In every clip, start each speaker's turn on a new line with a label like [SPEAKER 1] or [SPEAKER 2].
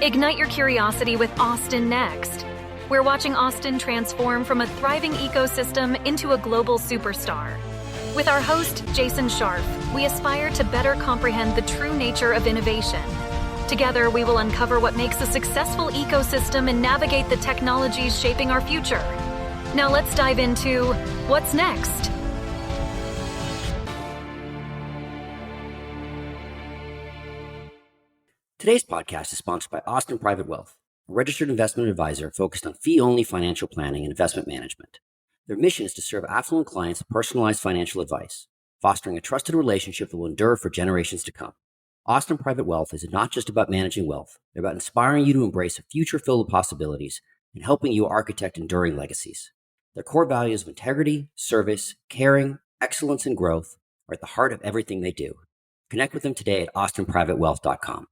[SPEAKER 1] Ignite your curiosity with Austin Next. We're watching Austin transform from a thriving ecosystem into a global superstar. With our host, Jason Scharf, we aspire to better comprehend the true nature of innovation. Together, we will uncover what makes a successful ecosystem and navigate the technologies shaping our future. Now let's dive into what's next.
[SPEAKER 2] Today's podcast is sponsored by Austin Private Wealth, a registered investment advisor focused on fee-only financial planning and investment management. Their mission is to serve affluent clients with personalized financial advice, fostering a trusted relationship that will endure for generations to come. Austin Private Wealth is not just about managing wealth. They're about inspiring you to embrace a future filled with possibilities and helping you architect enduring legacies. Their core values of integrity, service, caring, excellence, and growth are at the heart of everything they do. Connect with them today at austinprivatewealth.com.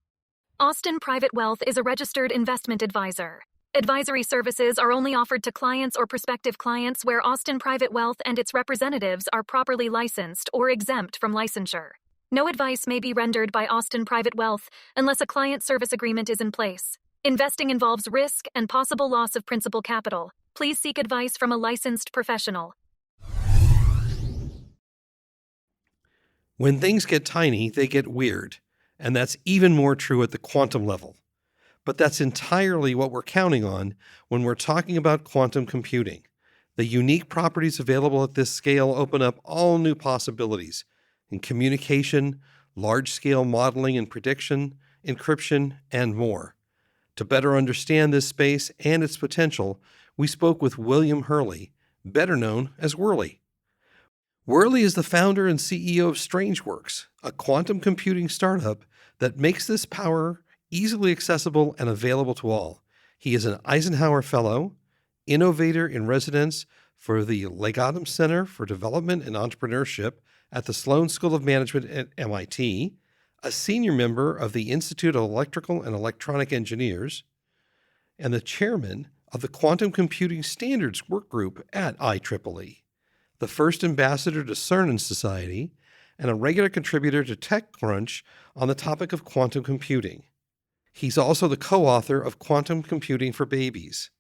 [SPEAKER 1] Austin Private Wealth is a registered investment advisor. Advisory services are only offered to clients or prospective clients where Austin Private Wealth and its representatives are properly licensed or exempt from licensure. No advice may be rendered by Austin Private Wealth unless a client service agreement is in place. Investing involves risk and possible loss of principal capital. Please seek advice from a licensed professional.
[SPEAKER 3] When things get tiny, they get weird. And that's even more true at the quantum level. But that's entirely what we're counting on when we're talking about quantum computing. The unique properties available at this scale open up all new possibilities in communication, large-scale modeling and prediction, encryption, and more. To better understand this space and its potential, we spoke with William Hurley, better known as Hurley. Hurley is the founder and CEO of StrangeWorks, a quantum computing startup that makes this power easily accessible and available to all. He is an Eisenhower Fellow, innovator in residence for the Legatum Center for Development and Entrepreneurship at the Sloan School of Management at MIT, a senior member of the Institute of Electrical and Electronic Engineers, and the chairman of the Quantum Computing Standards Work Group at IEEE, the first ambassador to CERN Society, and a regular contributor to TechCrunch on the topic of quantum computing. He's also the co-author of Quantum Computing for Babies.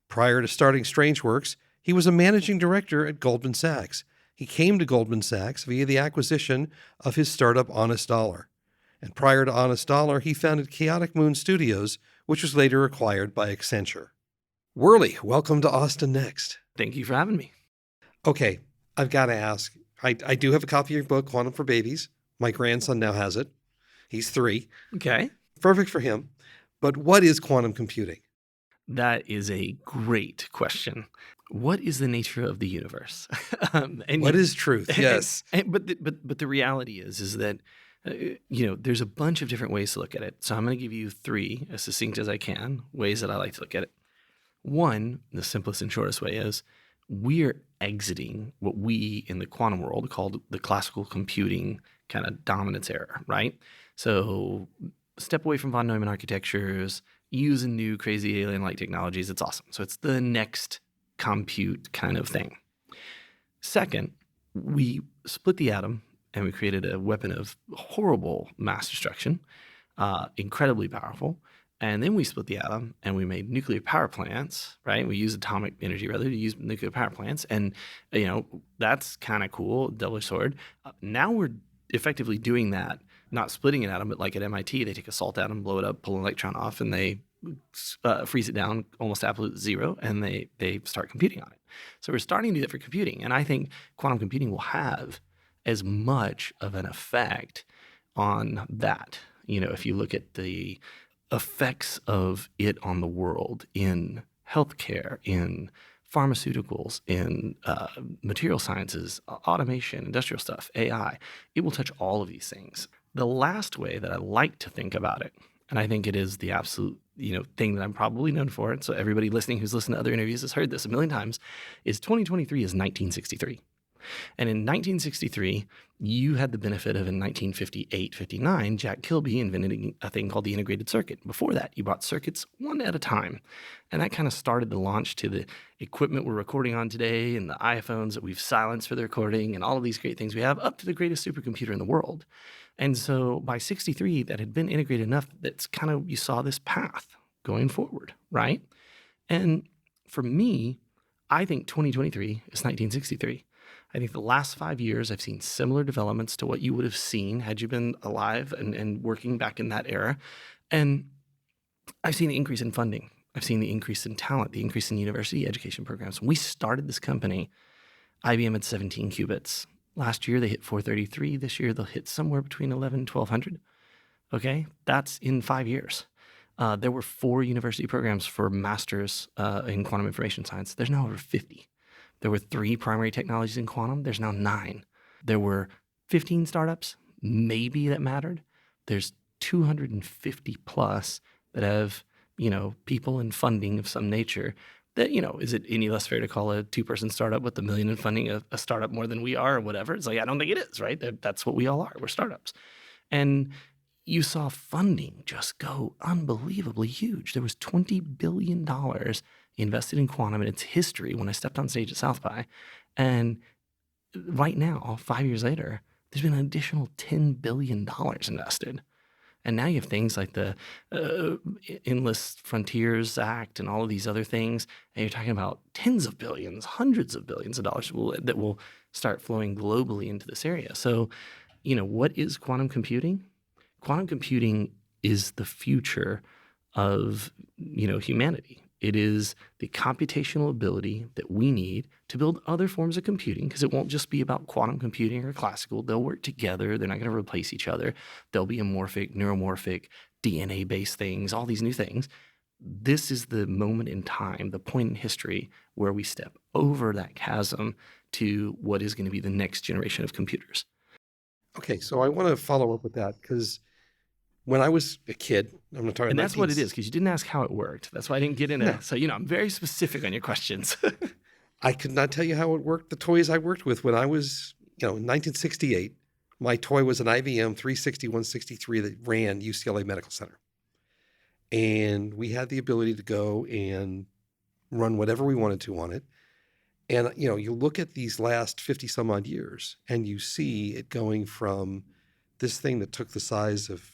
[SPEAKER 3] Prior to starting StrangeWorks, he was a managing director at Goldman Sachs. He came to Goldman Sachs via the acquisition of his startup Honest Dollar. And prior to Honest Dollar, he founded Chaotic Moon Studios, which was later acquired by Accenture. Hurley, welcome to Austin Next.
[SPEAKER 4] Thank you for having me.
[SPEAKER 3] Okay, I've got to ask. I do have a copy of your book, Quantum for Babies. My grandson now has it. He's 3.
[SPEAKER 4] Okay.
[SPEAKER 3] Perfect for him. But what is quantum computing?
[SPEAKER 4] That is a great question. What is the nature of the universe?
[SPEAKER 3] What is truth? Yes.
[SPEAKER 4] But the reality is that there's a bunch of different ways to look at it. So I'm going to give you 3, as succinct as I can, ways that I like to look at it. One, the simplest and shortest way is we're exiting what we in the quantum world called the classical computing kind of dominance era, right? So step away from von Neumann architectures, using new crazy alien-like technologies. It's awesome. So it's the next compute kind of thing. Second, we split the atom and we created a weapon of horrible mass destruction, incredibly powerful. And then we split the atom and we made nuclear power plants, right? We used atomic energy rather to use nuclear power plants. And, that's kind of cool, double-edged sword. Now we're effectively doing that, not splitting an atom, but like at MIT, they take a salt atom, blow it up, pull an electron off, and they freeze it down almost absolute zero, and they start computing on it. So we're starting to do that for computing. And I think quantum computing will have as much of an effect on that. If you look at the effects of it on the world in healthcare, in pharmaceuticals, in material sciences, automation, industrial stuff, AI, it will touch all of these things. The last way that I like to think about it, and I think it is the absolute thing that I'm probably known for, and so everybody listening who's listened to other interviews has heard this a million times, is 2023 is 1963. And in 1963, you had the benefit of in 1958, 59, Jack Kilby inventing a thing called the integrated circuit. Before that, you brought circuits one at a time. And that kind of started the launch to the equipment we're recording on today and the iPhones that we've silenced for the recording and all of these great things we have, up to the greatest supercomputer in the world. And so by 63, that had been integrated enough that's kind of, you saw this path going forward, right? And for me, I think 2023 is 1963. I think the last 5 years, I've seen similar developments to what you would have seen had you been alive and working back in that era. And I've seen the increase in funding. I've seen the increase in talent, the increase in university education programs. When we started this company, IBM had 17 qubits. Last year, they hit 433. This year, they'll hit somewhere between 11 and 1,200. Okay? That's in 5 years. There were 4 university programs for masters in quantum information science. There's now over 50. There were 3 primary technologies in quantum. There's now 9. There were 15 startups, maybe, that mattered. There's 250 plus that have, people and funding of some nature. That, is it any less fair to call a 2-person startup with $1 million in funding a startup more than we are or whatever? It's like, I don't think it is, right? That's what we all are. We're startups. And you saw funding just go unbelievably huge. There was $20 billion invested in quantum in its history when I stepped on stage at South by. And right now, 5 years later, there's been an additional $10 billion invested. And now you have things like the Endless Frontiers Act and all of these other things. And you're talking about tens of billions, hundreds of billions of dollars that will start flowing globally into this area. So, what is quantum computing? Quantum computing is the future of, humanity. It is the computational ability that we need to build other forms of computing, because it won't just be about quantum computing or classical. They'll work together. They're not going to replace each other. They'll be amorphic, neuromorphic, DNA-based things, all these new things. This is the moment in time, the point in history where we step over that chasm to what is going to be the next generation of computers.
[SPEAKER 3] Okay, so I want to follow up with that, because when I was a kid, I'm going to talk about.
[SPEAKER 4] And that's what it is, because you didn't ask how it worked. That's why I didn't get into it. So, I'm very specific on your questions.
[SPEAKER 3] I could not tell you how it worked. The toys I worked with when I was, in 1968, my toy was an IBM 360-163 that ran UCLA Medical Center. And we had the ability to go and run whatever we wanted to on it. And, you look at these last 50 some odd years and you see it going from this thing that took the size of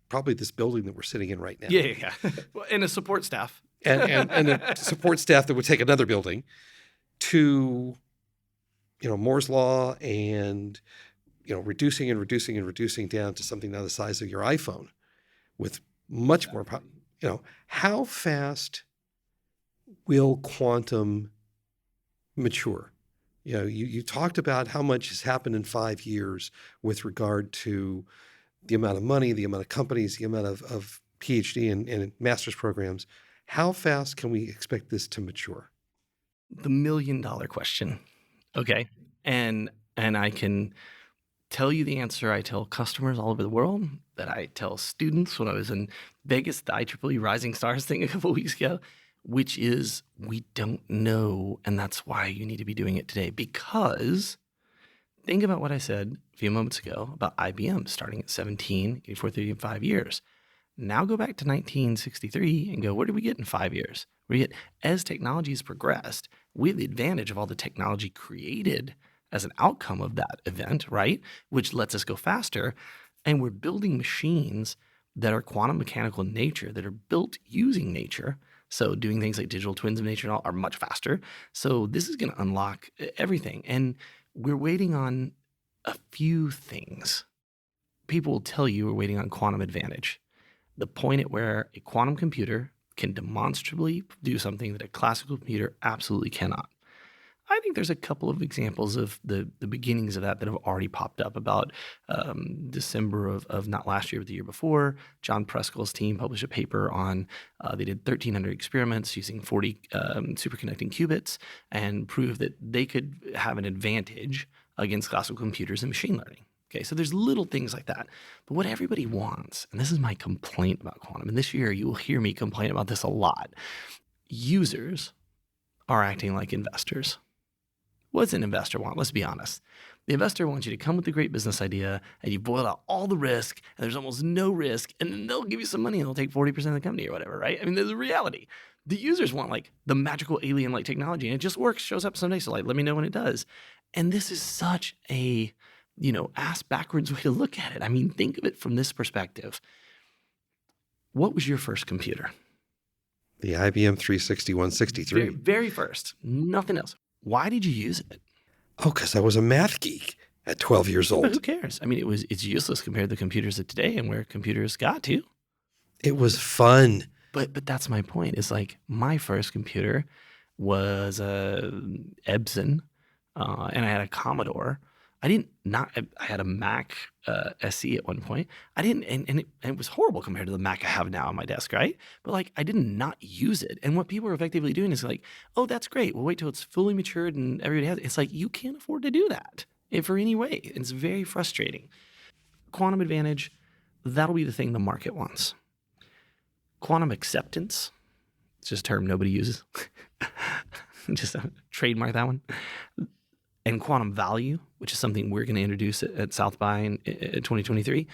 [SPEAKER 3] probably this building that we're sitting in right now.
[SPEAKER 4] Yeah. Well, and a support staff.
[SPEAKER 3] and a support staff that would take another building to, Moore's Law and, reducing down to something now the size of your iPhone with much more power. How fast will quantum mature? You talked about how much has happened in 5 years with regard to the amount of money, the amount of companies, the amount of PhD and master's programs. How fast can we expect this to mature?
[SPEAKER 4] The $1 million question. Okay. And I can tell you the answer I tell customers all over the world, that I tell students when I was in Vegas, the IEEE Rising Stars thing a couple of weeks ago, which is we don't know. And that's why you need to be doing it today. Because think about what I said a few moments ago about IBM starting at 17, 8430 in 5 years. Now go back to 1963 and go, where did we get in 5 years? As technology has progressed, we have the advantage of all the technology created as an outcome of that event, right? Which lets us go faster. And we're building machines that are quantum mechanical in nature, that are built using nature. So doing things like digital twins of nature and all are much faster. So this is going to unlock everything. And we're waiting on a few things. People will tell you we're waiting on quantum advantage. The point at where a quantum computer can demonstrably do something that a classical computer absolutely cannot. I think there's a couple of examples of the beginnings of that have already popped up. About December of not last year, but the year before, John Preskel's team published a paper on, they did 1,300 experiments using 40 superconducting qubits and proved that they could have an advantage against classical computers in machine learning. Okay, so there's little things like that. But what everybody wants, and this is my complaint about quantum, and this year you will hear me complain about this a lot, users are acting like investors. What does an investor want? Let's be honest. The investor wants you to come with a great business idea and you boil out all the risk and there's almost no risk and then they'll give you some money and they'll take 40% of the company or whatever, right? I mean, there's a reality. The users want like the magical alien-like technology and it just works, shows up someday. So like, let me know when it does. And this is such a, ass backwards way to look at it. I mean, think of it from this perspective. What was your first computer?
[SPEAKER 3] The IBM 360-163.
[SPEAKER 4] Very first. Nothing else. Why did you use it?
[SPEAKER 3] Oh, because I was a math geek at 12 years old.
[SPEAKER 4] But who cares? I mean, it's useless compared to the computers of today and where computers got to.
[SPEAKER 3] It was fun.
[SPEAKER 4] But that's my point. Is like my first computer was a Epson, and I had a Commodore. I had a Mac SE at one point. And it was horrible compared to the Mac I have now on my desk, right? But like I did not use it. And what people are effectively doing is like, oh, that's great. We'll wait till it's fully matured and everybody has it. It's like you can't afford to do that for any way. It's very frustrating. Quantum advantage, that'll be the thing the market wants. Quantum acceptance, it's just a term nobody uses. Just trademark that one. And quantum value, which is something we're going to introduce at South by in 2023.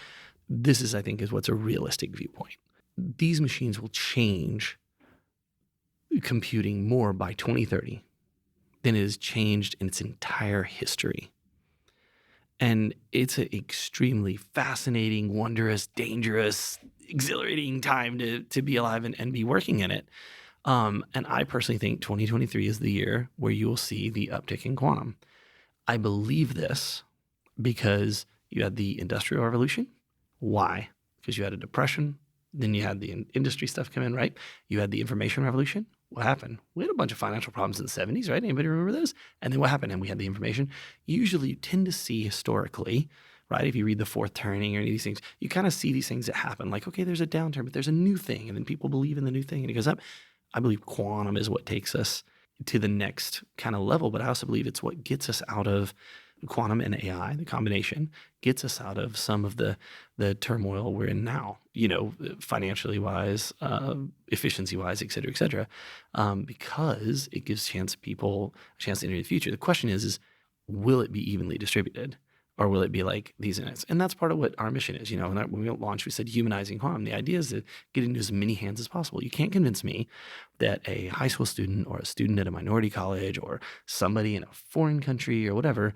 [SPEAKER 4] This is, I think, is what's a realistic viewpoint. These machines will change computing more by 2030 than it has changed in its entire history. And it's an extremely fascinating, wondrous, dangerous, exhilarating time to be alive and be working in it. And I personally think 2023 is the year where you will see the uptick in quantum. I believe this because you had the Industrial Revolution. Why? Because you had a depression. Then you had the industry stuff come in, right? You had the Information Revolution. What happened? We had a bunch of financial problems in the 70s, right? Anybody remember those? And then what happened? And we had the information. Usually you tend to see historically, right? If you read The Fourth Turning or any of these things, you kind of see these things that happen. Like, okay, there's a downturn, but there's a new thing. And then people believe in the new thing and it goes up. I believe quantum is what takes us to the next kind of level, but I also believe it's what gets us out of quantum and AI, the combination, gets us out of some of the turmoil we're in now, financially wise, efficiency wise, et cetera, because it gives people a chance to enter the future. The question is will it be evenly distributed? Or will it be like these units? And that's part of what our mission is. When we launched, we said humanizing quantum. The idea is to get into as many hands as possible. You can't convince me that a high school student or a student at a minority college or somebody in a foreign country or whatever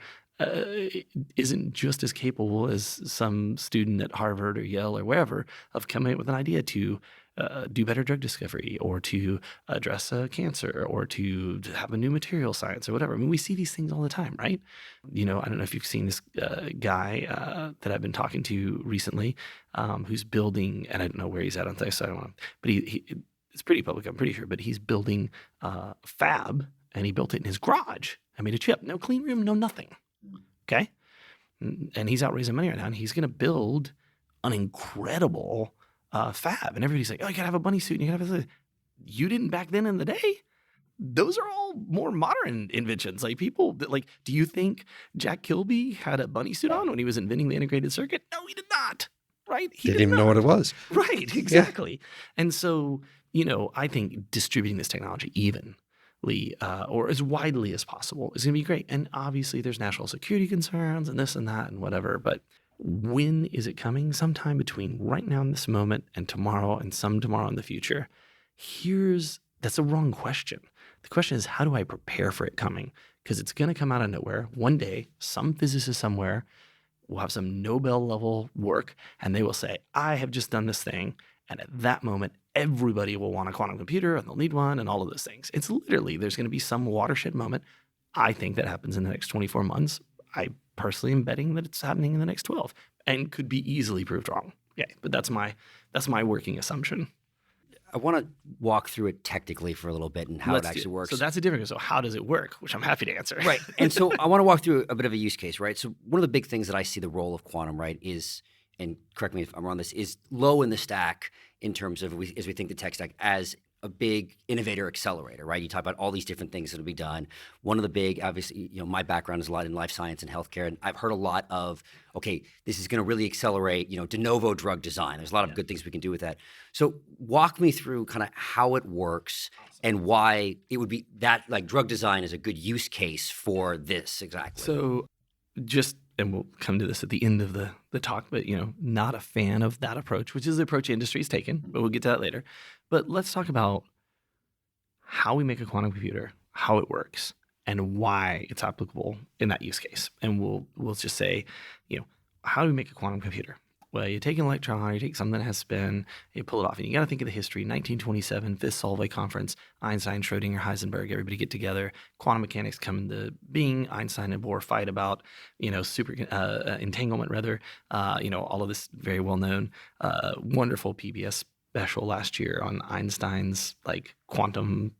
[SPEAKER 4] isn't just as capable as some student at Harvard or Yale or wherever of coming up with an idea to do better drug discovery or to address cancer or to have a new material science or whatever. I mean, we see these things all the time, right? I don't know if you've seen this guy that I've been talking to recently who's building, and I don't know where he's at on this, so I don't want to, but it's pretty public, I'm pretty sure, but he's building a fab and he built it in his garage. I made a chip, no clean room, no nothing. Okay? And he's out raising money right now and he's going to build an incredible fab. And everybody's like, oh, you gotta have a bunny suit and you gotta have you didn't back then in the day. Those are all more modern inventions. Like people that do you think Jack Kilby had a bunny suit on when he was inventing the integrated circuit? No, he did not. Right? He
[SPEAKER 3] didn't even know what it was.
[SPEAKER 4] Right, exactly. Yeah. And so, I think distributing this technology evenly or as widely as possible is gonna be great. And obviously there's national security concerns and this and that and whatever, but when is it coming? Sometime between right now in this moment and tomorrow and some tomorrow in the future. That's a wrong question. The question is, how do I prepare for it coming? Because it's going to come out of nowhere. One day, some physicist somewhere will have some Nobel level work and they will say, I have just done this thing. And at that moment, everybody will want a quantum computer and they'll need one and all of those things. It's literally, there's going to be some watershed moment. I think that happens in the next 24 months. I personally am betting that it's happening in the next 12 and could be easily proved wrong. Yeah, but that's my working assumption.
[SPEAKER 2] I want to walk through it technically for a little bit and how it actually works.
[SPEAKER 4] So that's a different. So how does it work? Which I'm happy to answer.
[SPEAKER 2] Right. And so I want to walk through a bit of a use case, right? So one of the big things that I see the role of quantum, right, is, and correct me if I'm wrong, this is low in the stack in terms of as we think the tech stack as a big innovator accelerator, right? You talk about all these different things that will be done. One of the big, obviously, my background is a lot in life science and healthcare, and I've heard a lot of, okay, this is going to really accelerate, de novo drug design. There's a lot of good things we can do with that. So walk me through kind of how it works and why it would be that, like, drug design is a good use case for this exactly.
[SPEAKER 4] So and we'll come to this at the end of the talk, but, not a fan of that approach, which is the approach the industry's taken, but we'll get to that later. But let's talk about how we make a quantum computer, how it works, and why it's applicable in that use case. And we'll just say, how do we make a quantum computer? Well, you take an electron, you take something that has spin, you pull it off. And you got to think of the history. 1927, fifth Solvay conference, Einstein, Schrodinger, Heisenberg, everybody get together. Quantum mechanics come into being. Einstein and Bohr fight about, super entanglement, rather. All of this very well known, wonderful PBS special last year on Einstein's quantum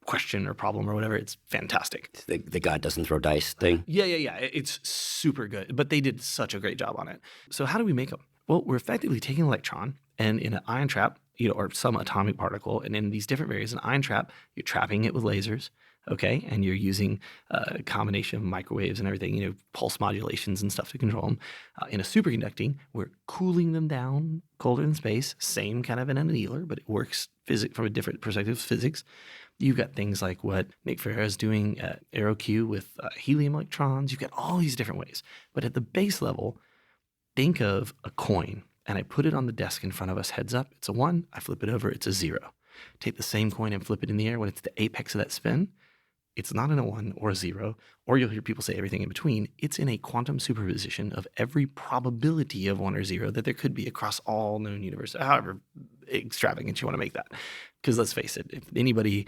[SPEAKER 4] question or problem or whatever. It's fantastic.
[SPEAKER 2] The God doesn't throw dice thing?
[SPEAKER 4] Yeah. It's super good. But they did such a great job on it. So how do we make them? Well, we're effectively taking an electron and in an ion trap, or some atomic particle, and in these different various, an ion trap, you're trapping it with lasers, okay? And you're using a combination of microwaves and everything, pulse modulations and stuff to control them. In a superconducting, we're cooling them down colder than space, same kind of an annealer, but it works from a different perspective of physics. You've got things like what Nick Ferrer is doing at AeroQ with helium electrons. You've got all these different ways. But at the base level, think of a coin, and I put it on the desk in front of us, heads up, it's a 1. I flip it over, it's a 0. Take the same coin and flip it in the air when it's the apex of that spin. It's not in a 1 or a 0, or you'll hear people say everything in between. It's in a quantum superposition of every probability of 1 or 0 that there could be across all known universes, however extravagant you want to make that. Because let's face it, if anybody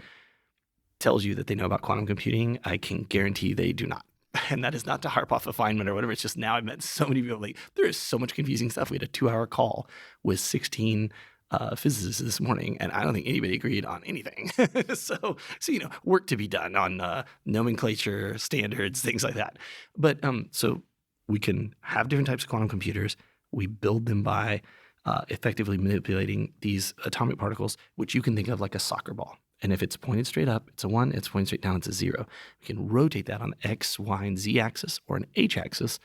[SPEAKER 4] tells you that they know about quantum computing, I can guarantee they do not. And that is not to harp off Feynman or whatever. It's just now I've met so many people. There is so much confusing stuff. We had a 2-hour call with 16 physicists this morning, and I don't think anybody agreed on anything. So work to be done on nomenclature, standards, things like that. But so we can have different types of quantum computers. We build them by effectively manipulating these atomic particles, which you can think of like a soccer ball. And if it's pointed straight up, it's a 1. It's pointed straight down, it's a 0. We can rotate that on the X, Y, and Z axis or an H axis,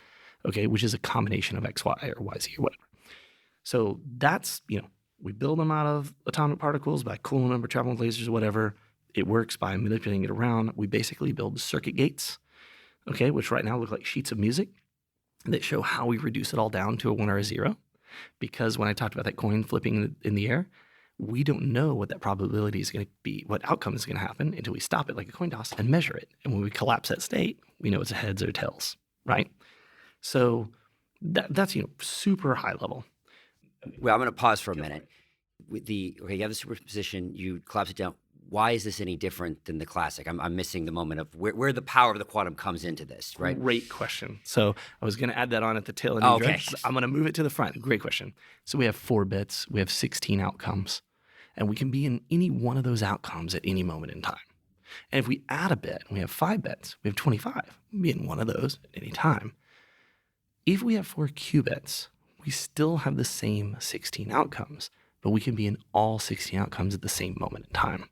[SPEAKER 4] okay, which is a combination of X, Y, or Y, Z, or whatever. So that's, we build them out of atomic particles by cooling them or traveling with lasers or whatever. It works by manipulating it around. We basically build circuit gates, okay, which right now look like sheets of music that show how we reduce it all down to a 1 or a 0. Because when I talked about that coin flipping in the air, we don't know what that probability is going to be, what outcome is going to happen until we stop it like a coin toss and measure it. And when we collapse that state, we know it's a heads or tails, right? So that's super high level.
[SPEAKER 2] Well, I'm going to pause for a minute. You have the superposition, you collapse it down. Why is this any different than the classic? I'm missing the moment of where the power of the quantum comes into this, right?
[SPEAKER 4] Great question. So I was going to add that on at the tail end.
[SPEAKER 2] Okay.
[SPEAKER 4] I'm going to move it to the front. Great question. So we have 4 bits. We have 16 outcomes. And we can be in any one of those outcomes at any moment in time. And if we add a bit, and we have 5 bits, we have 25. We can be in one of those at any time. If we have 4 qubits, we still have the same 16 outcomes, but we can be in all 16 outcomes at the same moment in time.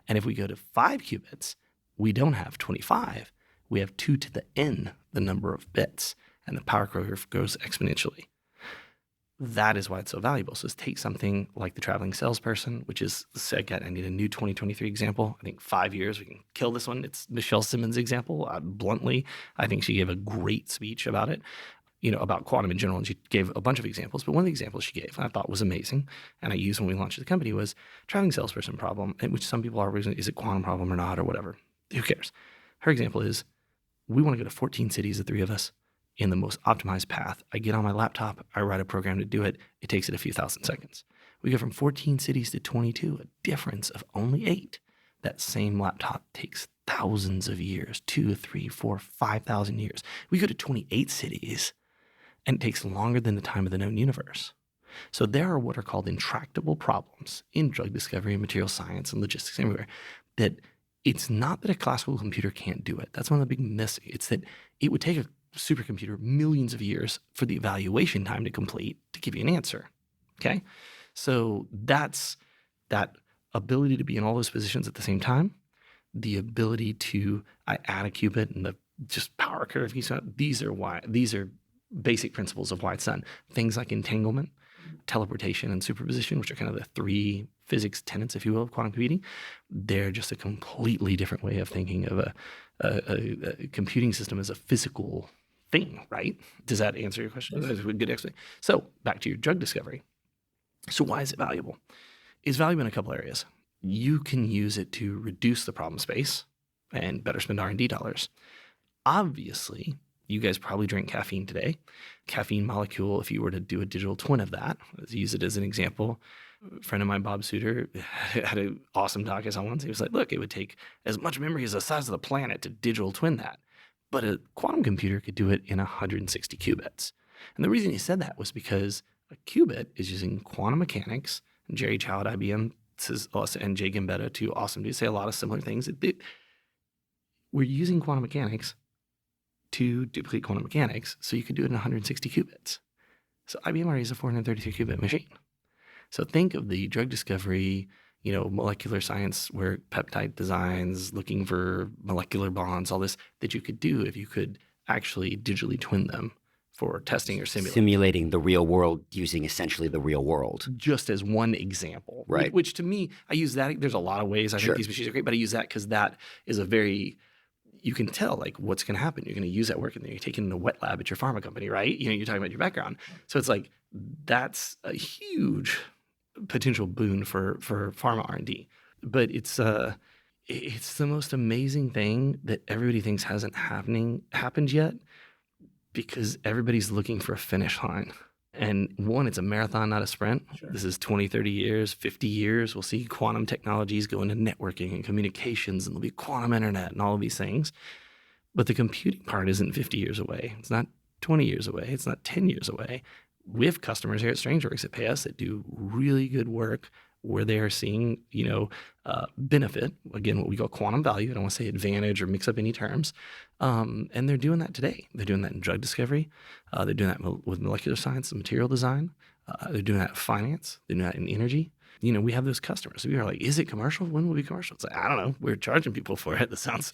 [SPEAKER 4] And if we go to 5 qubits, we don't have 25. We have 2 to the n, the number of bits, and the power curve goes exponentially. That is why it's so valuable. So let's take something like the traveling salesperson, which is, again, I need a new 2023 example. I think 5 years, we can kill this one. It's Michelle Simmons' example. Bluntly, I think she gave a great speech about it, about quantum in general. And she gave a bunch of examples. But one of the examples she gave, and I thought was amazing, and I used when we launched the company, was traveling salesperson problem, which some people are, is it quantum problem or not or whatever? Who cares? Her example is, we want to go to 14 cities, the 3 of us, in the most optimized path. I get on my laptop, I write a program to do it. It takes it a few thousand seconds. We go from 14 cities to 22, a difference of only 8. That same laptop takes thousands of years, 2, 3, 4, 5,000 years. We go to 28 cities, and it takes longer than the time of the known universe. So there are what are called intractable problems in drug discovery and material science and logistics everywhere, that it's not that a classical computer can't do it. That's one of the big myths. It's that it would take a supercomputer millions of years for the evaluation time to complete to give you an answer, okay? So that's that ability to be in all those positions at the same time, the ability to add a qubit and the just power curve. These are basic principles of why it's done. Things like entanglement, teleportation, and superposition, which are kind of the three physics tenets, if you will, of quantum computing. They're just a completely different way of thinking of a computing system as a physical thing, right? Does that answer your question? That's a good explanation. So back to your drug discovery. So why is it valuable? It's valuable in a couple areas. You can use it to reduce the problem space and better spend R&D dollars. Obviously, you guys probably drink caffeine today. Caffeine molecule, if you were to do a digital twin of that, let's use it as an example. A friend of mine, Bob Suter, had an awesome talk I saw once. He was like, look, it would take as much memory as the size of the planet to digital twin that. But a quantum computer could do it in 160 qubits. And the reason he said that was because a qubit is using quantum mechanics. And Jerry Chow at IBM says, and Jay Gambetta, two awesome dudes, say a lot of similar things. We're using quantum mechanics to duplicate quantum mechanics, so you could do it in 160 qubits. So IBM already is a 433 qubit machine. So think of the drug discovery, molecular science where peptide designs, looking for molecular bonds, all this that you could do if you could actually digitally twin them for testing or
[SPEAKER 2] simulating the real world using essentially the real world.
[SPEAKER 4] Just as one example.
[SPEAKER 2] Right.
[SPEAKER 4] Which to me, I use that. There's a lot of ways I think these machines are great, but I use that because that is you can tell like what's going to happen. You're going to use that work and then you take it in a wet lab at your pharma company, right? You're talking about your background. So it's like, that's a huge potential boon for pharma R&D. But it's the most amazing thing that everybody thinks hasn't happened yet because everybody's looking for a finish line. And one, it's a marathon, not a sprint. Sure. This is 20, 30 years, 50 years. We'll see quantum technologies go into networking and communications, and there'll be quantum internet and all of these things. But the computing part isn't 50 years away. It's not 20 years away. It's not 10 years away. We have customers here at StrangeWorks that pay us that do really good work where they are seeing, benefit, again, what we call quantum value. I don't want to say advantage or mix up any terms. And they're doing that today. They're doing that in drug discovery. They're doing that with molecular science and material design. They're doing that in finance. They're doing that in energy. We have those customers. We are like, is it commercial? When will it be commercial? It's like, I don't know. We're charging people for it. That sounds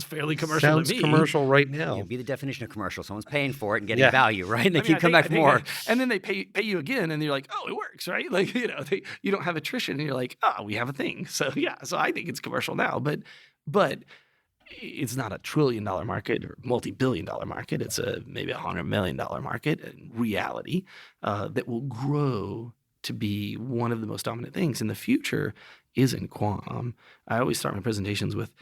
[SPEAKER 4] fairly commercial to me.
[SPEAKER 3] Sounds commercial right now.
[SPEAKER 2] It'd be the definition of commercial. Someone's paying for it and getting value, right? And they keep coming back for more.
[SPEAKER 4] And then they pay you again, and you're like, oh, it works, right? Like, you don't have attrition, and you're like, oh, we have a thing. So yeah, so I think it's commercial now, but it's not a $1 trillion market or multi-billion dollar market. It's maybe $100 million market in reality that will grow to be one of the most dominant things. And the future is in quantum. I always start my presentations with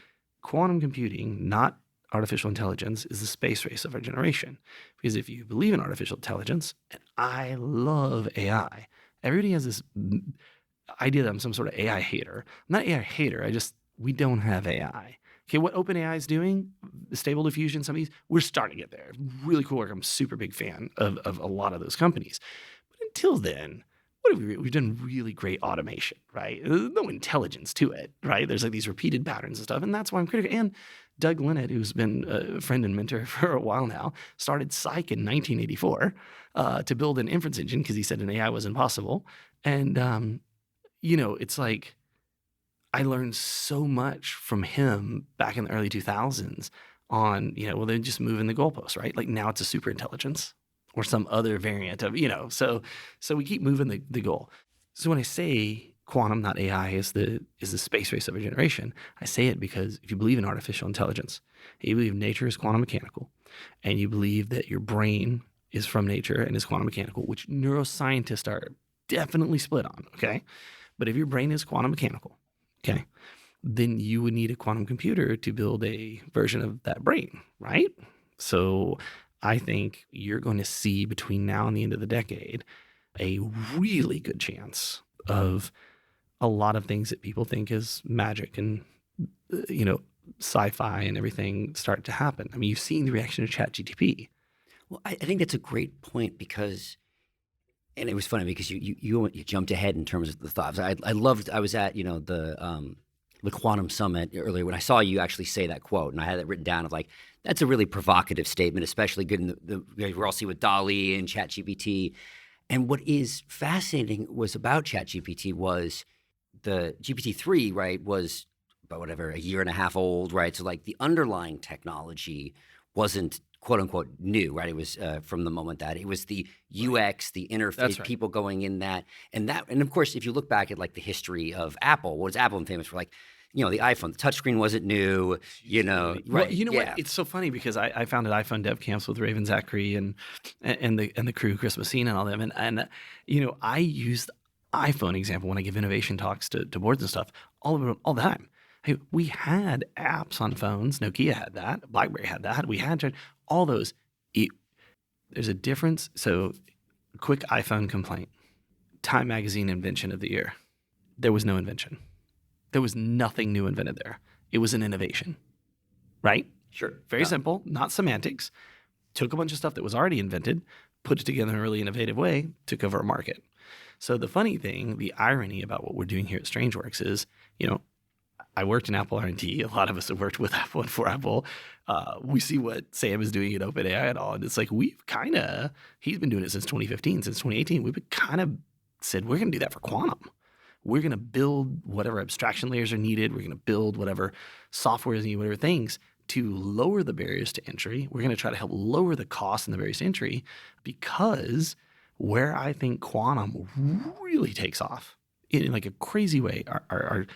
[SPEAKER 4] quantum computing, not artificial intelligence, is the space race of our generation. Because if you believe in artificial intelligence, and I love AI, everybody has this idea that I'm some sort of AI hater. I'm not an AI hater. We don't have AI. Okay, what OpenAI is doing, Stable Diffusion, some of these, we're starting to get there. Really cool work. I'm a super big fan of a lot of those companies. But until then, what have we've done really great automation, right? There's no intelligence to it, right? There's like these repeated patterns and stuff, and that's why I'm critical. And Doug Linnett, who's been a friend and mentor for a while now, started Psych in 1984 to build an inference engine because he said an AI was impossible. And, it's like I learned so much from him back in the early 2000s on, they're just moving the goalposts, right? Like now it's a super intelligence or some other variant of, so we keep moving the goal. So when I say quantum, not AI, is the space race of a generation, I say it because if you believe in artificial intelligence, you believe nature is quantum mechanical, and you believe that your brain is from nature and is quantum mechanical, which neuroscientists are definitely split on, okay? But if your brain is quantum mechanical, okay, then you would need a quantum computer to build a version of that brain, right? So I think you're going to see between now and the end of the decade a really good chance of a lot of things that people think is magic and, sci-fi and everything start to happen. I mean, you've seen the reaction to ChatGPT.
[SPEAKER 2] Well, I think that's a great point because, and it was funny because you jumped ahead in terms of the thoughts. I was at, the Quantum Summit earlier when I saw you actually say that quote, and I had it written down of like, that's a really provocative statement, especially good in we're all seeing with DALL-E and ChatGPT. And what is fascinating was about ChatGPT was the GPT-3, right, was about whatever, a year and a half old, right? So like the underlying technology wasn't quote unquote new, right? It was from the moment that it was the UX, the interface,
[SPEAKER 4] That's right.
[SPEAKER 2] people going in that. And of course, if you look back at like the history of Apple, what was Apple famous for? Like, the iPhone, the touchscreen wasn't new,
[SPEAKER 4] Well,
[SPEAKER 2] right?
[SPEAKER 4] you know what? It's so funny because I founded iPhone dev camps with Raven Zachary and the crew, Chris Messina and all them. And I use the iPhone example when I give innovation talks to boards and stuff all the time. Hey, we had apps on phones. Nokia had that. BlackBerry had that. We had all those. There's a difference. So, quick iPhone complaint. Time Magazine invention of the year. There was no invention. There was nothing new invented there. It was an innovation, right?
[SPEAKER 2] Sure.
[SPEAKER 4] Very simple, not semantics. Took a bunch of stuff that was already invented, put it together in a really innovative way, took over a market. So the funny thing, the irony about what we're doing here at StrangeWorks is, I worked in Apple R&D. A lot of us have worked with Apple and for Apple. We see what Sam is doing at OpenAI and all. And it's like he's been doing it since 2015, since 2018. We've kind of said, we're going to do that for quantum. We're going to build whatever abstraction layers are needed. We're going to build whatever software is needed, whatever things to lower the barriers to entry. We're going to try to help lower the cost and the barriers to entry, because where I think quantum really takes off in like a crazy way are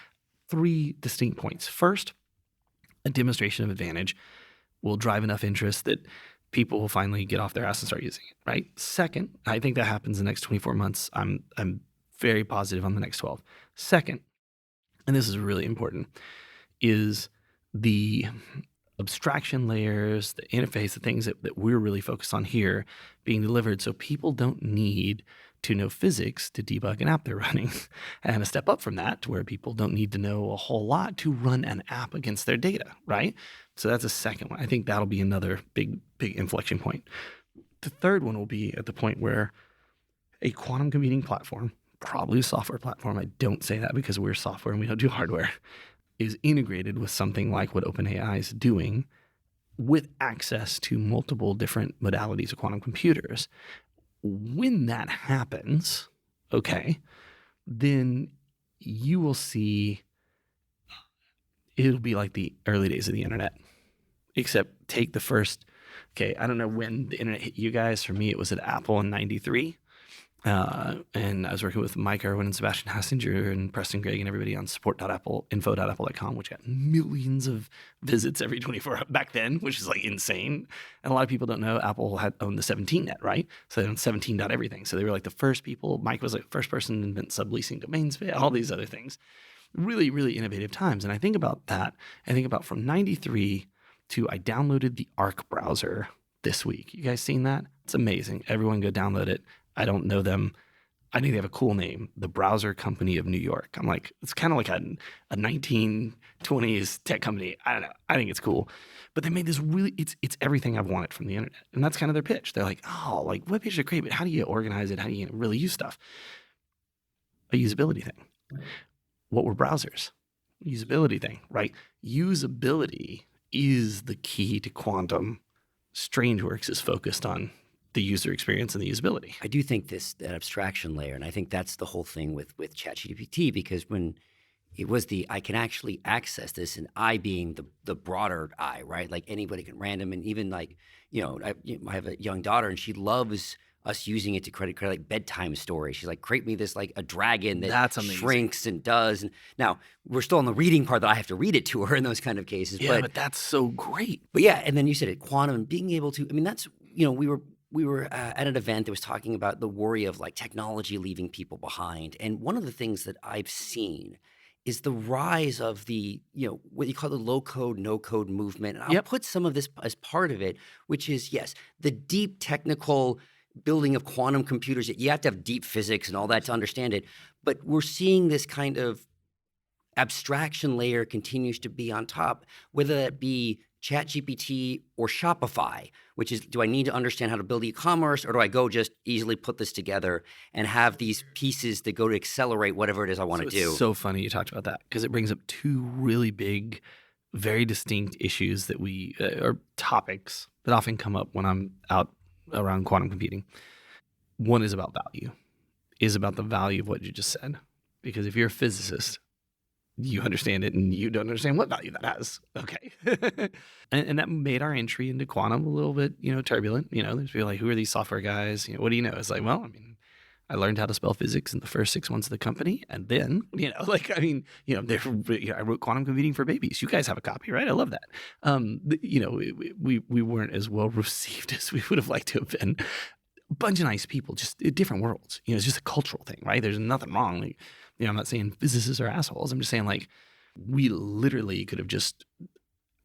[SPEAKER 4] three distinct points. First, a demonstration of advantage will drive enough interest that people will finally get off their ass and start using it, right? Second, I think that happens in the next 24 months. I'm very positive on the next 12. Second, and this is really important, is the abstraction layers, the interface, the things that we're really focused on here being delivered so people don't need to know physics to debug an app they're running, and a step up from that to where people don't need to know a whole lot to run an app against their data, right? So that's a second one. I think that'll be another big inflection point. The third one will be at the point where a quantum computing platform, probably a software platform, I don't say that because we're software and we don't do hardware, is integrated with something like what OpenAI is doing with access to multiple different modalities of quantum computers. When that happens, okay, then you will see it'll be like the early days of the internet, except take the first, I don't know when the internet hit you guys. For me, it was at Apple in 93. And I was working with Mike Irwin and Sebastian Hassinger and Preston Gregg and everybody on info.apple.com, which got millions of visits every 24 hours back then, which is like insane. And a lot of people don't know Apple had owned the 17net, right? So they owned 17 everything. So they were like the first people. Mike was like the first person to invent subleasing domains, all these other things. Really, really innovative times. And I think about that. I think about from 93 to I downloaded the Arc browser this week. You guys seen that? It's amazing. Everyone go download it. I don't know them. I think they have a cool name, the Browser Company of New York. I'm like, it's kind of like a 1920s tech company. I don't know. I think it's cool. But they made this really, it's everything I've wanted from the internet. And that's kind of their pitch. They're like, like web pages are great, but how do you organize it? How do you really use stuff? A usability thing. Right. What were browsers? Usability thing, right? Usability is the key to quantum. StrangeWorks is focused on the user experience and the usability.
[SPEAKER 2] I do think that abstraction layer, and I think that's the whole thing with ChatGPT, because when it was I can actually access this, and I being the broader I, right? Like anybody can random, and even like, I have a young daughter and she loves us using it to create like bedtime stories. She's like, create me this like a dragon that shrinks and does. And now we're still on the reading part that I have to read it to her in those kind of cases.
[SPEAKER 4] Yeah, but that's so great.
[SPEAKER 2] But yeah, and then you said it, quantum, being able to, that's, we were at an event that was talking about the worry of like technology leaving people behind. And one of the things that I've seen is the rise of the, what you call the low code, no code movement. And I'll put some of this as part of it, which is, yes, the deep technical building of quantum computers. You have to have deep physics and all that to understand it. But we're seeing this kind of abstraction layer continues to be on top, whether that be ChatGPT or Shopify, which is, do I need to understand how to build e-commerce, or do I go just easily put this together and have these pieces that go to accelerate whatever it is I want to do?
[SPEAKER 4] It's so funny you talked about that, because it brings up two really big, very distinct issues that or topics that often come up when I'm out around quantum computing. One is about value, is about the value of what you just said. Because if you're a physicist, you understand it and you don't understand what value that has. Okay. and that made our entry into quantum a little bit, turbulent. There's people like, who are these software guys? What do you know? It's like, well, I learned how to spell physics in the first 6 months of the company. And then, I wrote Quantum Computing for Babies. You guys have a copy, right? I love that. We weren't as well received as we would have liked to have been. A bunch of nice people, just different worlds. It's just a cultural thing, right? There's nothing wrong. Like, I'm not saying physicists are assholes. I'm just saying, like, we literally could have just,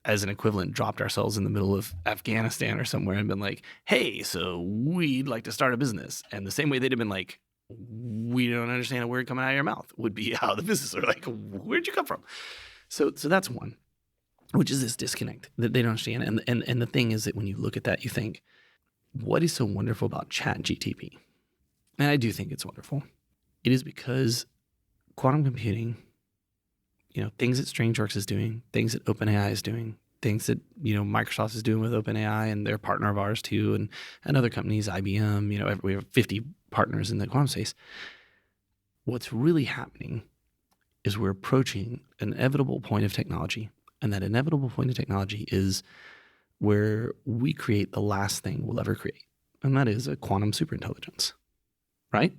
[SPEAKER 4] as an equivalent, dropped ourselves in the middle of Afghanistan or somewhere and been like, hey, so we'd like to start a business. And the same way they'd have been like, we don't understand a word coming out of your mouth, would be how the businesses are like, where'd you come from? So that's one, which is this disconnect that they don't understand. And the thing is that when you look at that, you think, what is so wonderful about ChatGTP? And I do think it's wonderful. It is because quantum computing, things that StrangeWorks is doing, things that OpenAI is doing, things that, Microsoft is doing with OpenAI, and they're a partner of ours too, and other companies, IBM, we have 50 partners in the quantum space. What's really happening is we're approaching an inevitable point of technology, and that inevitable point of technology is where we create the last thing we'll ever create, and that is a quantum superintelligence, right?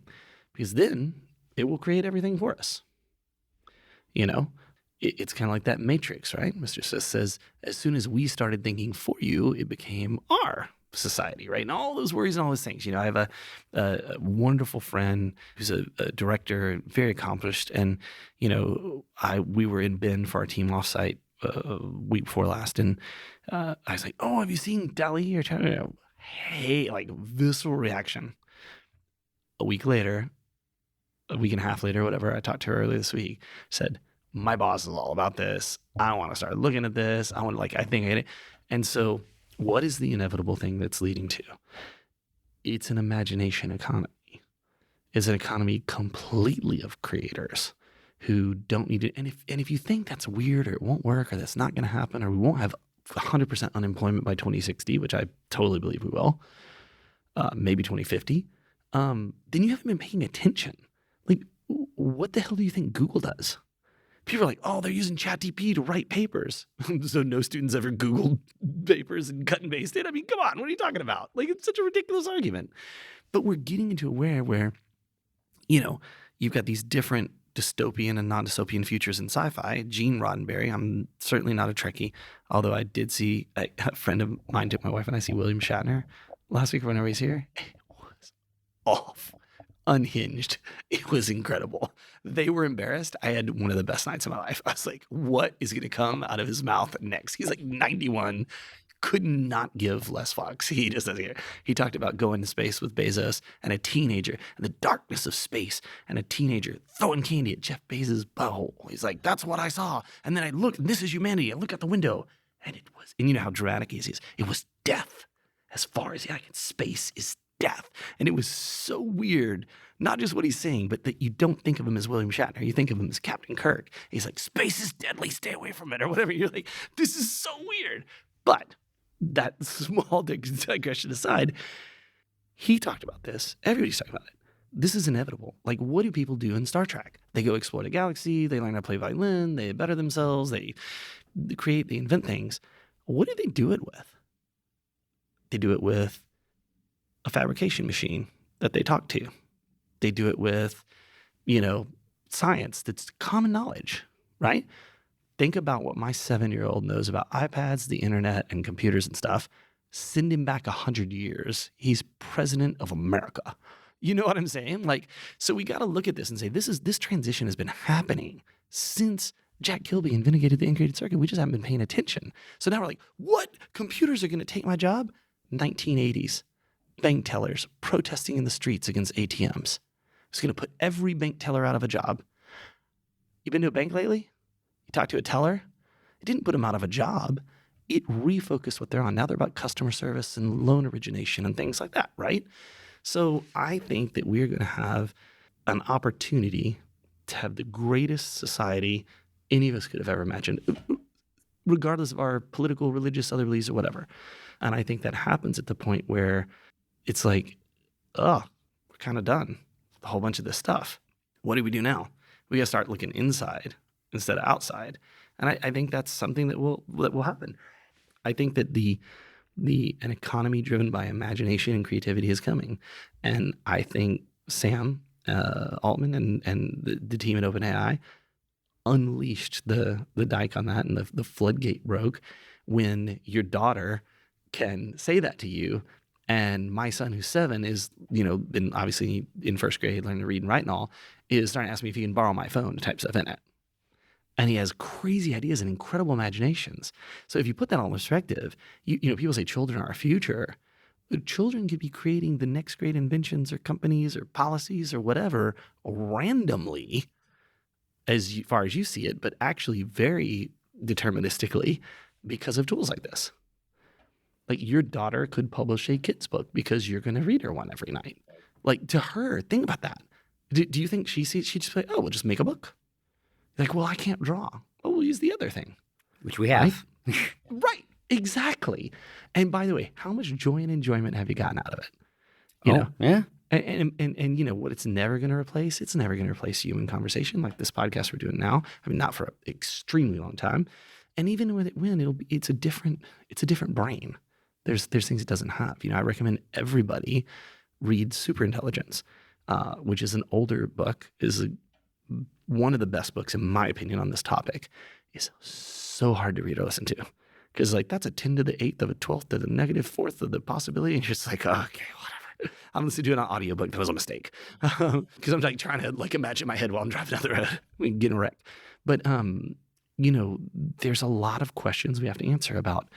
[SPEAKER 4] Because then it will create everything for us. It's kind of like that Matrix, right? Mr. Sis says, as soon as we started thinking for you, it became our society, right? And all those worries and all those things. I have a wonderful friend who's a director, very accomplished. And, we were in Bend for our team offsite week before last. And I was like, oh, have you seen DALL-E? Or hey, like visceral reaction. A week later, a week and a half later, whatever, I talked to her earlier this week, said, my boss is all about this. I want to start looking at this. I think I get it. And so what is the inevitable thing that's leading to? It's an imagination economy. It's an economy completely of creators who don't need it. And if you think that's weird or it won't work or that's not going to happen or we won't have 100% unemployment by 2060, which I totally believe we will, maybe 2050, then you haven't been paying attention. Like, what the hell do you think Google does? People are like, oh, they're using ChatGPT to write papers. So no students ever Googled papers and cut and pasted. Come on, what are you talking about? Like, it's such a ridiculous argument. But we're getting into a where you've got these different dystopian and non-dystopian futures in sci-fi. Gene Roddenberry, I'm certainly not a Trekkie, although I did see a friend of mine took my wife and I see William Shatner last week when I was here. It was off. Unhinged. It was incredible. They were embarrassed. I had one of the best nights of my life. I was like, what is going to come out of his mouth next? He's like 91, could not give less fucks. He just doesn't care. He talked about going to space with Bezos and a teenager and the darkness of space and a teenager throwing candy at Jeff Bezos' butthole. He's like, that's what I saw. And then I looked, and this is humanity. I look out the window, and it was, and you know how dramatic he is. It was death. As far as space is death. And it was so weird, not just what he's saying, but that you don't think of him as William Shatner. You think of him as Captain Kirk. He's like, space is deadly, stay away from it, or whatever. You're like, this is so weird. But that small digression aside, he talked about this. Everybody's talking about it. This is inevitable. Like, what do people do in Star Trek? They go explore the galaxy. They learn how to play violin. They better themselves. They create, they invent things. What do they do it with? They do it with a fabrication machine that they talk to. They do it with, science that's common knowledge, right? Think about what my 7-year-old knows about iPads, the internet, and computers and stuff. Send him back 100 years. He's president of America. You know what I'm saying? Like, so we got to look at this and say, this transition has been happening since Jack Kilby invented the integrated circuit. We just haven't been paying attention. So now we're like, what? Computers are going to take my job? 1980s. Bank tellers protesting in the streets against ATMs. It's going to put every bank teller out of a job. You been to a bank lately? You talked to a teller? It didn't put them out of a job. It refocused what they're on. Now they're about customer service and loan origination and things like that, right? So I think that we're going to have an opportunity to have the greatest society any of us could have ever imagined, regardless of our political, religious, other beliefs, or whatever. And I think that happens at the point where it's like, we're kind of done with a whole bunch of this stuff. What do we do now? We got to start looking inside instead of outside. And I think that's something that will happen. I think that an economy driven by imagination and creativity is coming. And I think Sam Altman and the team at OpenAI unleashed the dike on that, and the floodgate broke when your daughter can say that to you. And my son, who's 7, is, been obviously in first grade, learning to read and write and all, is starting to ask me if he can borrow my phone to type stuff in it. And he has crazy ideas and incredible imaginations. So if you put that all in perspective, people say children are our future. Children could be creating the next great inventions or companies or policies or whatever randomly, as far as you see it, but actually very deterministically because of tools like this. Like, your daughter could publish a kid's book because you're going to read her one every night. Like, to her, think about that. Do you think she'd just say, oh, we'll just make a book? Like, well, I can't draw. Well, we'll use the other thing.
[SPEAKER 2] Which we have.
[SPEAKER 4] Right? Right. Exactly. And by the way, how much joy and enjoyment have you gotten out of it? You know?
[SPEAKER 2] Yeah.
[SPEAKER 4] And you know what it's never going to replace? It's never going to replace human conversation like this podcast we're doing now. I mean, not for an extremely long time. And even when it's a different brain. There's things it doesn't have. I recommend everybody read Superintelligence, which is an older book, is one of the best books in my opinion on this topic. It's so hard to read or listen to. Because that's a 10 to the 8th of a 12th to the negative 4th of the possibility. And you're just like, okay, whatever. I'm listening to an audiobook. That was a mistake. Because I'm trying to imagine my head while I'm driving down the road, getting wrecked. But, there's a lot of questions we have to answer about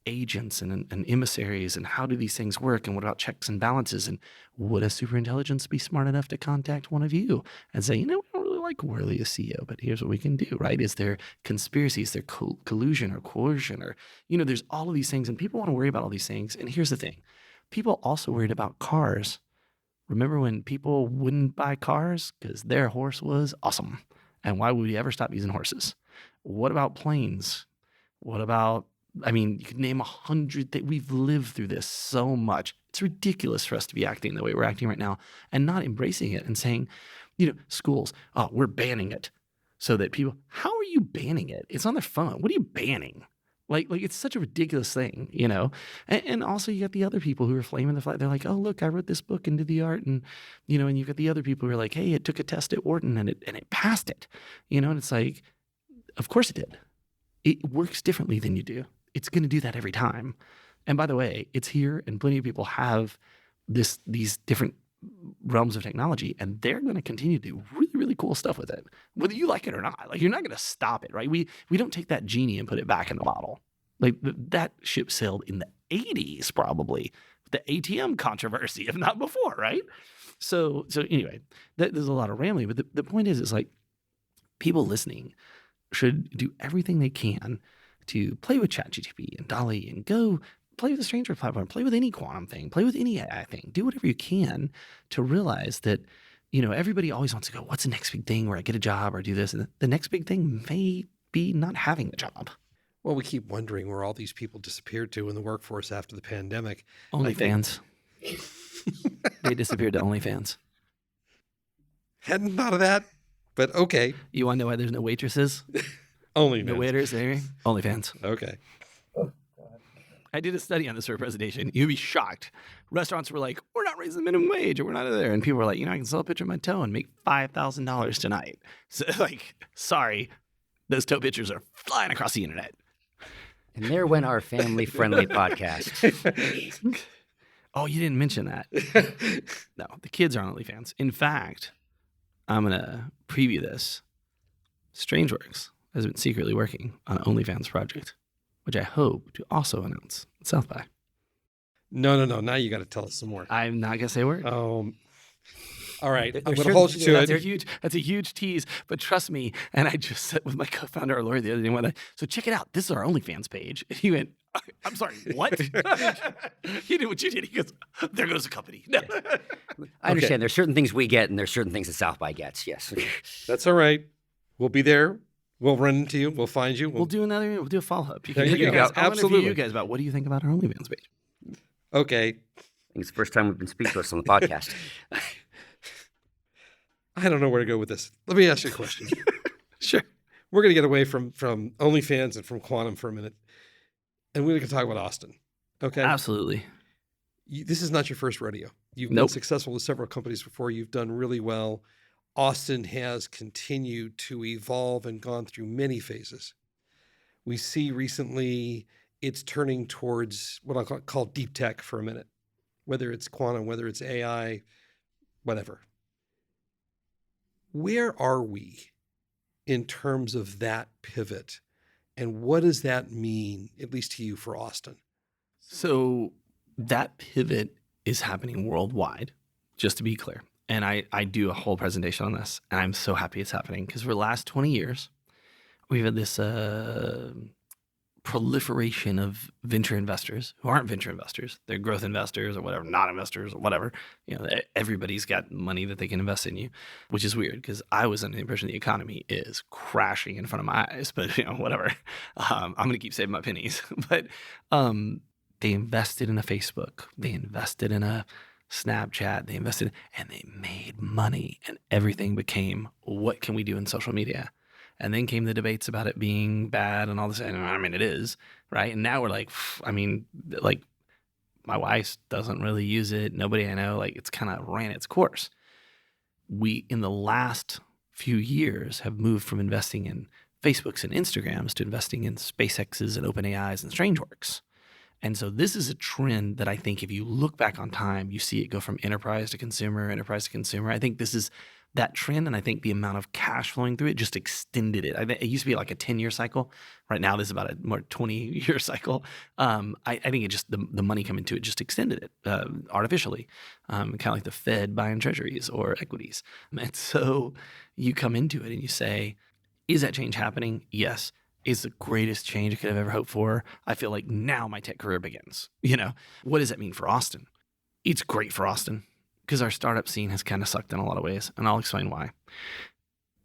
[SPEAKER 4] agents and emissaries and how do these things work, and what about checks and balances, and would a superintelligence be smart enough to contact one of you and say, we don't really like Hurley as CEO, but here's what we can do, right? Is there conspiracy? Is there collusion or coercion? Or, there's all of these things, and people want to worry about all these things. And here's the thing. People also worried about cars. Remember when people wouldn't buy cars? Because their horse was awesome. And why would we ever stop using horses? What about planes? What about, you could name 100 that we've lived through this so much. It's ridiculous for us to be acting the way we're acting right now and not embracing it and saying, schools, oh, we're banning it. So that people, how are you banning it? It's on their phone. What are you banning? Like it's such a ridiculous thing, And also you got the other people who are flaming the flag. They're like, oh, look, I wrote this book and did the art. And, and you got the other people who are like, hey, it took a test at Wharton and it passed it. And it's like, of course it did. It works differently than you do. It's going to do that every time. And by the way, it's here, and plenty of people have these different realms of technology, and they're going to continue to do really, really cool stuff with it, whether you like it or not. You're not going to stop it, right? We don't take that genie and put it back in the bottle. That ship sailed in the 80s, probably, the ATM controversy, if not before, right? So anyway, there's a lot of rambling, but the point is people listening should do everything they can to play with ChatGPT and DALL-E and go play with the StrangeWorks platform, play with any quantum thing, play with any AI thing, do whatever you can to realize that, everybody always wants to go, what's the next big thing where I get a job or do this? And the next big thing may be not having the job.
[SPEAKER 3] Well, we keep wondering where all these people disappeared to in the workforce after the pandemic.
[SPEAKER 4] OnlyFans. They disappeared to OnlyFans.
[SPEAKER 3] Hadn't thought of that, but okay.
[SPEAKER 4] You want to know why there's no waitresses?
[SPEAKER 3] OnlyFans.
[SPEAKER 4] No waiters, OnlyFans.
[SPEAKER 3] Okay.
[SPEAKER 4] I did a study on this for a presentation. You'd be shocked. Restaurants were like, we're not raising the minimum wage, or we're not there. And people were like, I can sell a picture of my toe and make $5,000 tonight. So sorry, those toe pictures are flying across the internet.
[SPEAKER 2] And there went our family-friendly podcast.
[SPEAKER 4] Oh, you didn't mention that. No, the kids are on OnlyFans. In fact, I'm going to preview this. StrangeWorks has been secretly working on an OnlyFans project, which I hope to also announce at South by.
[SPEAKER 3] No. Now you got to tell us some more.
[SPEAKER 4] I'm not going to say a word.
[SPEAKER 3] All right. I'm going to hold you to it.
[SPEAKER 4] That's a huge tease, but trust me. And I just sat with my co-founder, our lawyer, the other day. So check it out. This is our OnlyFans page. And he went, I'm sorry, what? He did what you did. He goes, there goes the company. No.
[SPEAKER 2] I understand. Okay. There's certain things we get, and there's certain things that South by gets. Yes.
[SPEAKER 3] That's all right. We'll be there. We'll run into you. We'll find you.
[SPEAKER 4] We'll do a follow-up.
[SPEAKER 3] There you go.
[SPEAKER 4] I'll
[SPEAKER 3] Absolutely.
[SPEAKER 4] interview you guys about what do you think about our OnlyFans page.
[SPEAKER 3] Okay.
[SPEAKER 2] I think it's the first time we've been speechless on the podcast.
[SPEAKER 3] I don't know where to go with this. Let me ask you a question.
[SPEAKER 4] Sure.
[SPEAKER 3] We're going to get away from OnlyFans and from quantum for a minute, and we're going to talk about Austin. Okay?
[SPEAKER 4] Absolutely.
[SPEAKER 3] This is not your first rodeo. You've been
[SPEAKER 4] Nope.
[SPEAKER 3] successful with several companies before. You've done really well. Austin has continued to evolve and gone through many phases. We see recently it's turning towards what I'll call deep tech for a minute, whether it's quantum, whether it's AI, whatever. Where are we in terms of that pivot? And what does that mean, at least to you, for Austin?
[SPEAKER 4] So that pivot is happening worldwide, just to be clear. And I do a whole presentation on this, and I'm so happy it's happening because for the last 20 years, we've had this proliferation of venture investors who aren't venture investors. They're growth investors or whatever, not investors or whatever. Everybody's got money that they can invest in you, which is weird because I was under the impression the economy is crashing in front of my eyes, but whatever. I'm going to keep saving my pennies. But they invested in a Facebook. They invested in a Snapchat. They invested and they made money, and everything became, what can we do in social media? And then came the debates about it being bad and all this. And I mean, it is, right? And now we're like, my wife doesn't really use it. Nobody I know, it's kind of ran its course. We, in the last few years, have moved from investing in Facebooks and Instagrams to investing in SpaceX's and OpenAI's and StrangeWorks. And so this is a trend that I think if you look back on time, you see it go from enterprise to consumer. I think this is that trend, and I think the amount of cash flowing through it just extended it. It used to be like a 10-year cycle. Right now, this is about a more 20-year cycle. I think it just the money coming to it just extended it artificially, kind of like the Fed buying treasuries or equities. And so you come into it and you say, is that change happening? Yes. Is the greatest change I could have ever hoped for. I feel like now my tech career begins. What does that mean for Austin? It's great for Austin, because our startup scene has kind of sucked in a lot of ways, and I'll explain why.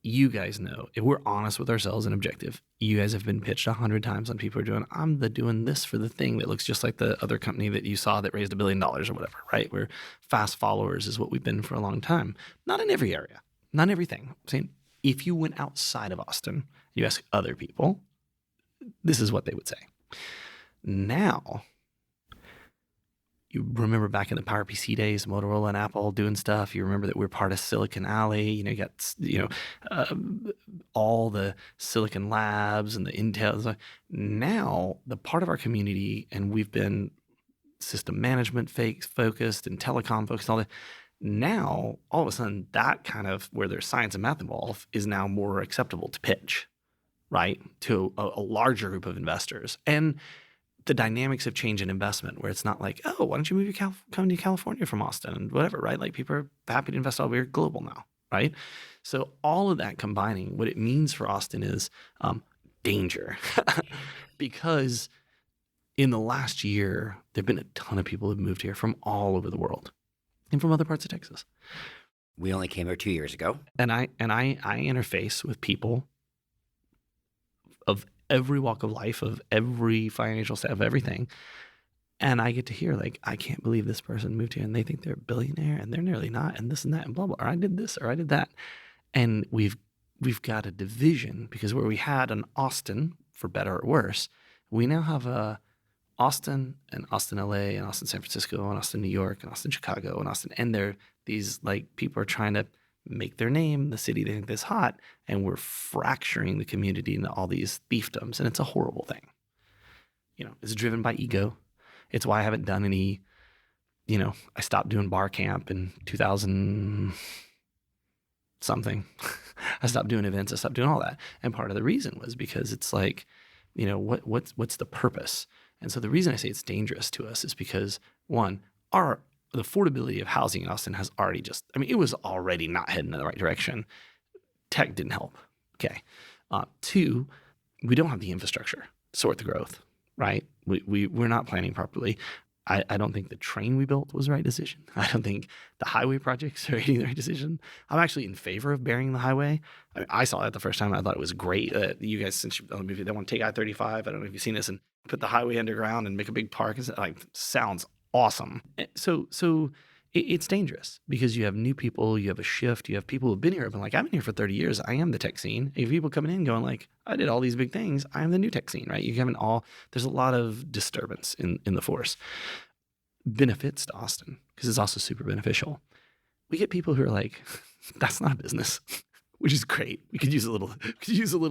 [SPEAKER 4] You guys know, if we're honest with ourselves and objective, you guys have been pitched 100 times on people who are doing, doing this for the thing that looks just like the other company that you saw that raised $1 billion or whatever, right? We're fast followers is what we've been for a long time. Not in every area, not in everything. I'm saying if you went outside of Austin, you ask other people, this is what they would say. Now, you remember back in the PowerPC days, Motorola and Apple doing stuff. You remember that we're part of Silicon Alley. You got all the Silicon Labs and the Intel. Now, the part of our community, and we've been system management focused and telecom focused, all that. Now, all of a sudden, that kind of where there's science and math involved is now more acceptable to pitch, right, to a larger group of investors. And the dynamics of change in investment, where it's not like, oh, why don't you move your company to California from Austin and whatever, right? Like people are happy to invest all. We're global now, right? So all of that combining, what it means for Austin is danger, because in the last year there've been a ton of people who've moved here from all over the world and from other parts of Texas.
[SPEAKER 2] We only came here 2 years ago,
[SPEAKER 4] and I interface with people of every walk of life, of every financial staff, of everything. And I get to hear I can't believe this person moved here and they think they're a billionaire and they're nearly not, and this and that and blah, blah, or I did this or I did that. And we've got a division, because where we had an Austin, for better or worse, we now have a Austin and Austin, LA and Austin, San Francisco and Austin, New York and Austin, Chicago and Austin. And they're these people are trying to make their name, the city they think is hot, and we're fracturing the community into all these fiefdoms, and it's a horrible thing. It's driven by ego. It's why I haven't done any, I stopped doing bar camp in 2000 something. I stopped doing events. I stopped doing all that. And part of the reason was because it's what's the purpose? And so the reason I say it's dangerous to us is because, one, the affordability of housing in Austin has already it was already not heading in the right direction. Tech didn't help. Okay. Two, we don't have the infrastructure to support the growth, right? We're not planning properly. I don't think the train we built was the right decision. I don't think the highway projects are the right decision. I'm actually in favor of burying the highway. I saw it the first time. I thought it was great. You guys, since they want to take I-35, I don't know if you've seen this, and put the highway underground and make a big park. Sounds awesome. So it's dangerous because you have new people, you have a shift, you have people who've been here, I've been here for 30 years. I am the tech scene. You have people coming in going like, I did all these big things. I am the new tech scene, right? There's a lot of disturbance in the force. Benefits to Austin because it's also super beneficial. We get people who are like, that's not a business, which is great. We could use a little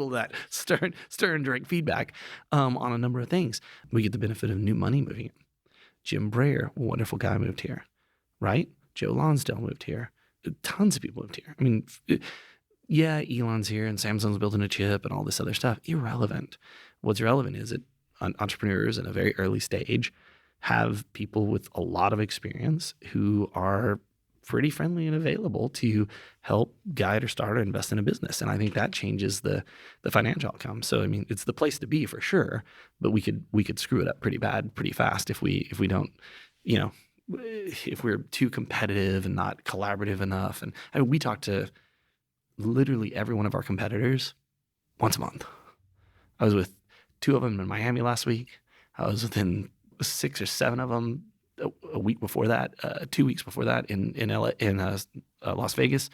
[SPEAKER 4] of that stern direct feedback on a number of things. We get the benefit of new money moving in. Jim Breyer, a wonderful guy, moved here, right? Joe Lonsdale moved here. Tons of people moved here. I mean, yeah, Elon's here and Samsung's building a chip and all this other stuff. Irrelevant. What's relevant is that entrepreneurs in a very early stage have people with a lot of experience who are pretty friendly and available to help guide or start or invest in a business. And I think that changes the financial outcome. So, I mean, it's the place to be for sure, but we could screw it up pretty bad, pretty fast if we don't, if we're too competitive and not collaborative enough. And I mean, we talk to literally every one of our competitors once a month. I was with 2 of them in Miami last week. I was within 6 or 7 of them a week before that, 2 weeks before that in Las Vegas.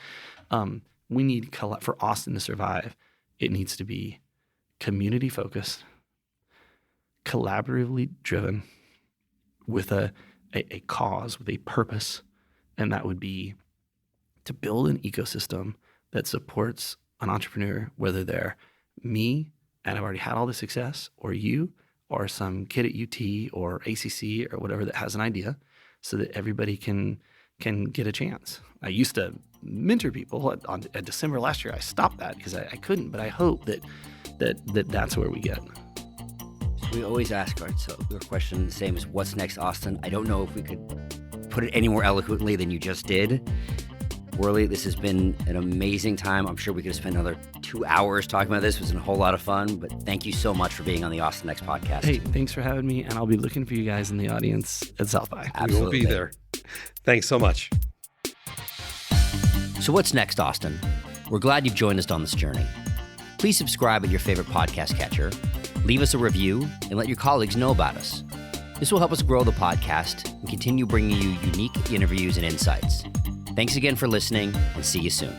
[SPEAKER 4] We need for Austin to survive. It needs to be community focused, collaboratively driven, with a cause, with a purpose, and that would be to build an ecosystem that supports an entrepreneur, whether they're me and I've already had all the success, or you, or some kid at UT or ACC or whatever that has an idea, so that everybody can get a chance. I used to mentor people. At December last year, I stopped that because I couldn't, but I hope that's where we get.
[SPEAKER 2] We always ask our question the same as what's next, Austin? I don't know if we could put it any more eloquently than you just did. Hurley, this has been an amazing time. I'm sure we could have spent another 2 hours talking about this. It was a whole lot of fun, but thank you so much for being on the Austin Next podcast.
[SPEAKER 4] Hey, thanks for having me, and I'll be looking for you guys in the audience at South by.
[SPEAKER 2] Absolutely.
[SPEAKER 3] We will be there. Thanks so much.
[SPEAKER 2] So what's next, Austin? We're glad you've joined us on this journey. Please subscribe at your favorite podcast catcher, leave us a review, and let your colleagues know about us. This will help us grow the podcast and continue bringing you unique interviews and insights. Thanks again for listening, and see you soon.